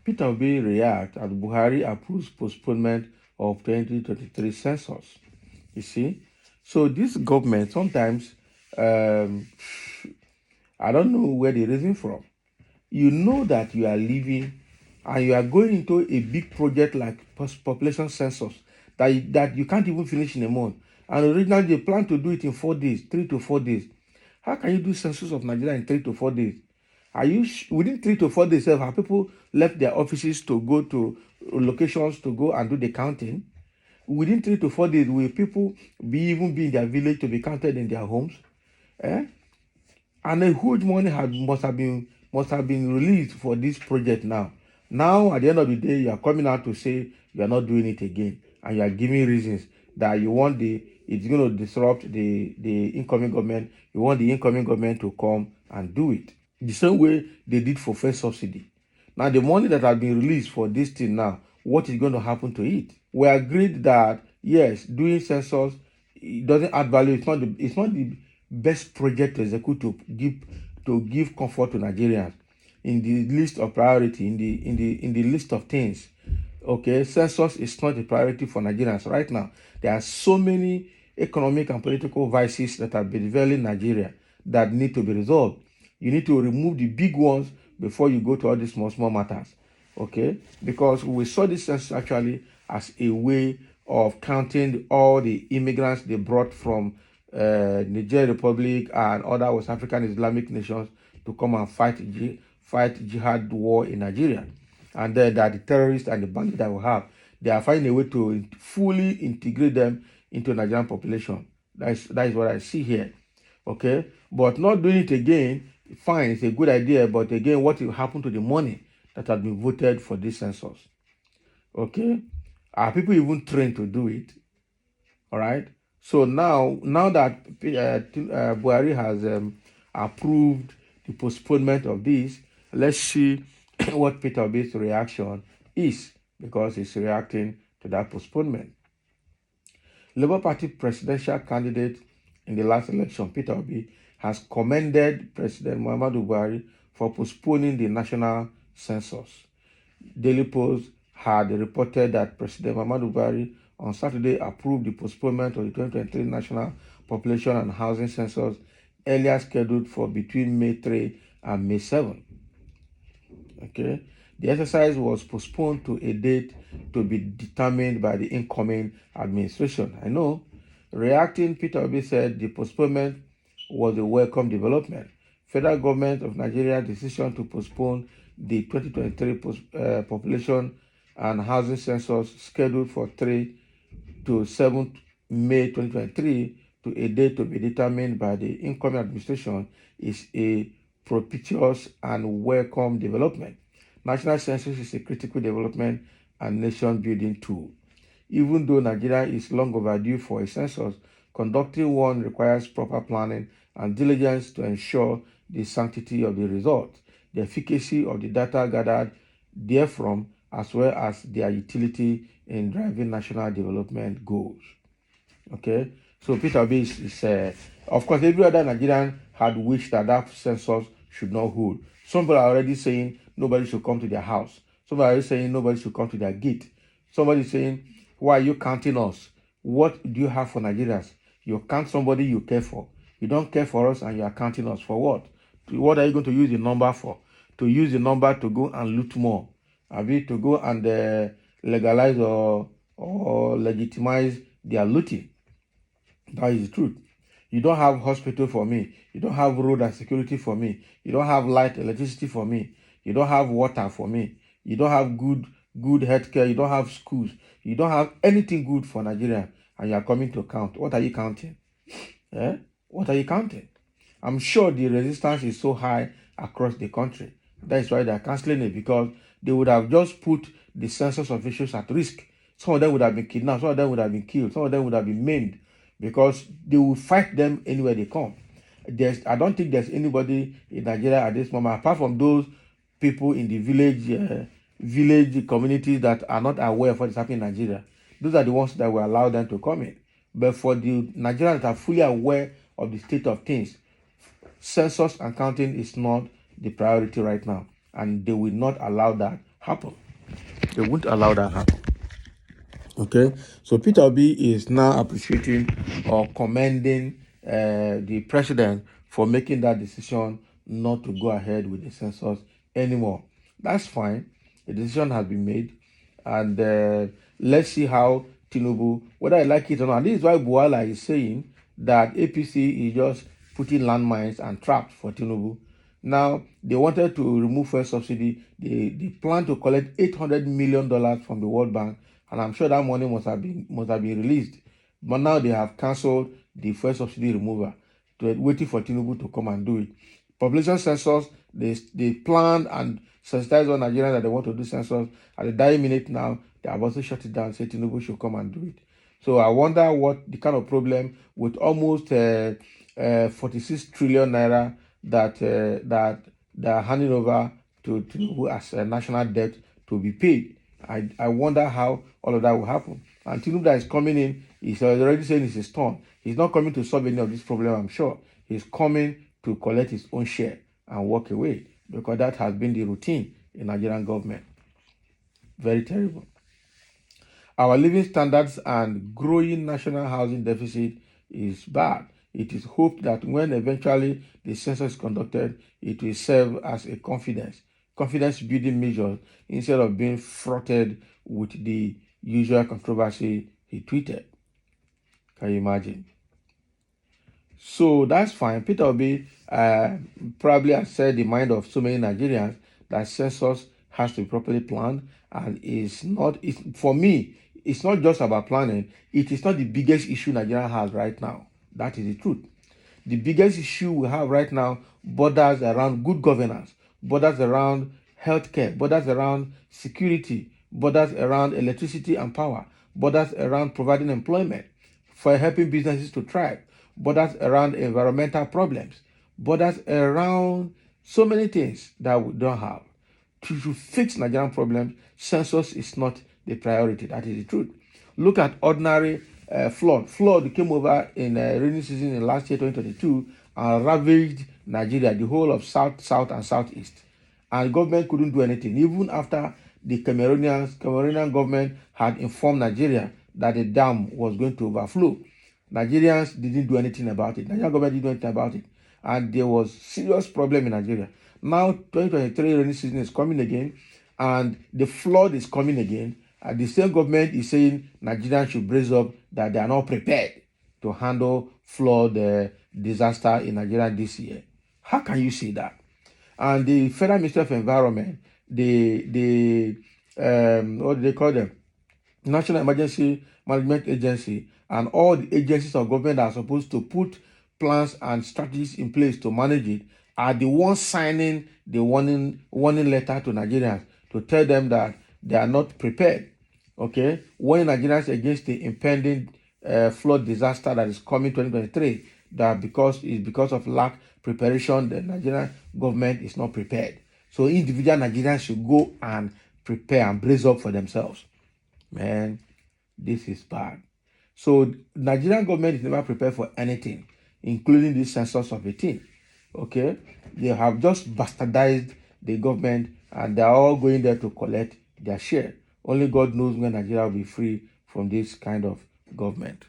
Peter Obi reacts as Buhari approves postponement of 2023 census. You see? So this government sometimes, um, I don't know where they reason from. You know that you are living and you are going into a big project like population census that you can't even finish in a month. And originally they plan to do it in 4 days, 3 to 4 days. How can you do census of Nigeria in 3 to 4 days? Are you within 3 to 4 days? Have people left their offices to go to locations to go and do the counting? Within 3 to 4 days, will people even be in their village to be counted in their homes? Eh? And a huge money must have been released for this project now. Now, at the end of the day, you are coming out to say you are not doing it again, and you are giving reasons that you want it's going to disrupt the incoming government. You want the incoming government to come and do it the same way they did for first subsidy. Now, the money that has been released for this thing now, what is going to happen to it? We agreed that yes, doing census, it doesn't add value. It's not the best project to execute to give comfort to Nigerians in the list of priority, in the list of things. Okay, census is not a priority for Nigerians right now. There are so many economic and political vices that have been developing Nigeria that need to be resolved. You need to remove the big ones before you go to all these small matters. Okay, because we saw this census actually as a way of counting all the immigrants they brought from Nigerian Republic and other West African Islamic nations to come and fight jihad war in Nigeria. And then that the terrorists and the bandits that we have, they are finding a way to fully integrate them into Nigerian population. That is what I see here. Okay, but not doing it again, fine, it's a good idea, but again, what will happen to the money that has been voted for this census? Okay, are people even trained to do it? All right. So now that Buhari has approved the postponement of this, let's see what Peter Obi's reaction is, because he's reacting to that postponement. Labour Party presidential candidate in the last election, Peter Obi, has commended President Muhammadu Buhari for postponing the national census. Daily Post had reported that President Muhammadu Buhari on Saturday approved the postponement of the 2023 National Population and Housing Census, earlier scheduled for between May 3 and May 7. Okay, the exercise was postponed to a date to be determined by the incoming administration. I know. Reacting, Peter Obi said the postponement was a welcome development. Federal government of Nigeria's decision to postpone the 2023 population and housing census scheduled for 3 to 7 May 2023 to a date to be determined by the incoming administration is a propitious and welcome development. National census is a critical development and nation-building tool. Even though Nigeria is long overdue for a census, conducting one requires proper planning and diligence to ensure the sanctity of the result, the efficacy of the data gathered therefrom, as well as their utility in driving national development goals. Okay, so Peter Obi is of course, every other Nigerian had wished that census should not hold. Some people are already saying nobody should come to their house. Some are already saying nobody should come to their gate. Somebody is saying, why are you counting us? What do you have for Nigerians? You count somebody you care for. You don't care for us and you are counting us for what? What are you going to use the number for? To use the number to go and loot more? To go and legalize or legitimize their looting? That is the truth. You don't have hospital for me. You don't have road and security for me. You don't have light, electricity for me. You don't have water for me. You don't have good healthcare. You don't have schools. You don't have anything good for Nigeria, and you are coming to count. What are you counting? What are you counting? I'm sure the resistance is so high across the country. That is why they are cancelling it, because they would have just put the census officials at risk. Some of them would have been kidnapped. Some of them would have been killed. Some of them would have been maimed, because they will fight them anywhere they come. I don't think there's anybody in Nigeria at this moment, apart from those people in the village communities that are not aware of what is happening in Nigeria. Those are the ones that will allow them to come in. But for the Nigerians that are fully aware of the state of things, census and counting is not the priority right now, and they will not allow that happen. They won't allow that happen. Okay, so Peter Obi is now appreciating or commending the president for making that decision not to go ahead with the census anymore. That's fine. The decision has been made, and let's see how Tinubu, whether I like it or not. And this is why Buhari is saying that APC is just putting landmines and traps for Tinubu. Now, they wanted to remove fuel subsidy. They plan to collect $800 million from the World Bank, and I'm sure that money must have been released. But now they have cancelled the fuel subsidy removal, waiting for Tinubu to come and do it. Population census, they planned and sensitized all Nigerians that they want to do census. At the dying minute now, they have also shut it down, say Tinubu should come and do it. So I wonder what the kind of problem with almost 46 trillion naira that they are handing over to Tinubu as a national debt to be paid. I wonder how all of that will happen. And Tinubu that is coming in is already saying it's his turn. He's not coming to solve any of this problem, I'm sure. He's coming to collect his own share and walk away, because that has been the routine in Nigerian government. Very terrible. Our living standards and growing national housing deficit is bad. It is hoped that when eventually the census is conducted, it will serve as a confidence building measure instead of being fraughted with the usual controversy, he tweeted. Can you imagine? So that's fine. Peter Obi probably has said the mind of so many Nigerians that census has to be properly planned, and for me, it's not just about planning. It is not the biggest issue Nigeria has right now. That is the truth. The biggest issue we have right now borders around good governance, borders around healthcare, borders around security, borders around electricity and power, borders around providing employment for helping businesses to thrive, borders around environmental problems, borders around so many things that we don't have. To fix Nigerian problems, census is not the priority. That is the truth. Look at ordinary flood. Flood came over in rainy season in last year, 2022, and ravaged Nigeria, the whole of south, and southeast. And government couldn't do anything, even after the Cameroonian government had informed Nigeria that the dam was going to overflow. Nigerians didn't do anything about it. Nigerian government didn't do anything about it. And there was serious problem in Nigeria. Now, 2023 rainy season is coming again, and the flood is coming again. And the same government is saying Nigerians should brace up, that they are not prepared to handle flood disaster in Nigeria this year. How can you say that? And the Federal Ministry of Environment, what do they call them? National Emergency Management Agency, and all the agencies of government that are supposed to put plans and strategies in place to manage it, are the ones signing the warning letter to Nigerians to tell them that they are not prepared. Okay, warning Nigerians against the impending flood disaster that is coming 2023. That because of lack preparation, the Nigerian government is not prepared. So individual Nigerians should go and prepare and brace up for themselves. Man, this is bad. So Nigerian government is never prepared for anything, including the census of 18. Okay, they have just bastardized the government, and they are all going there to collect their share. Only God knows when Nigeria will be free from this kind of government.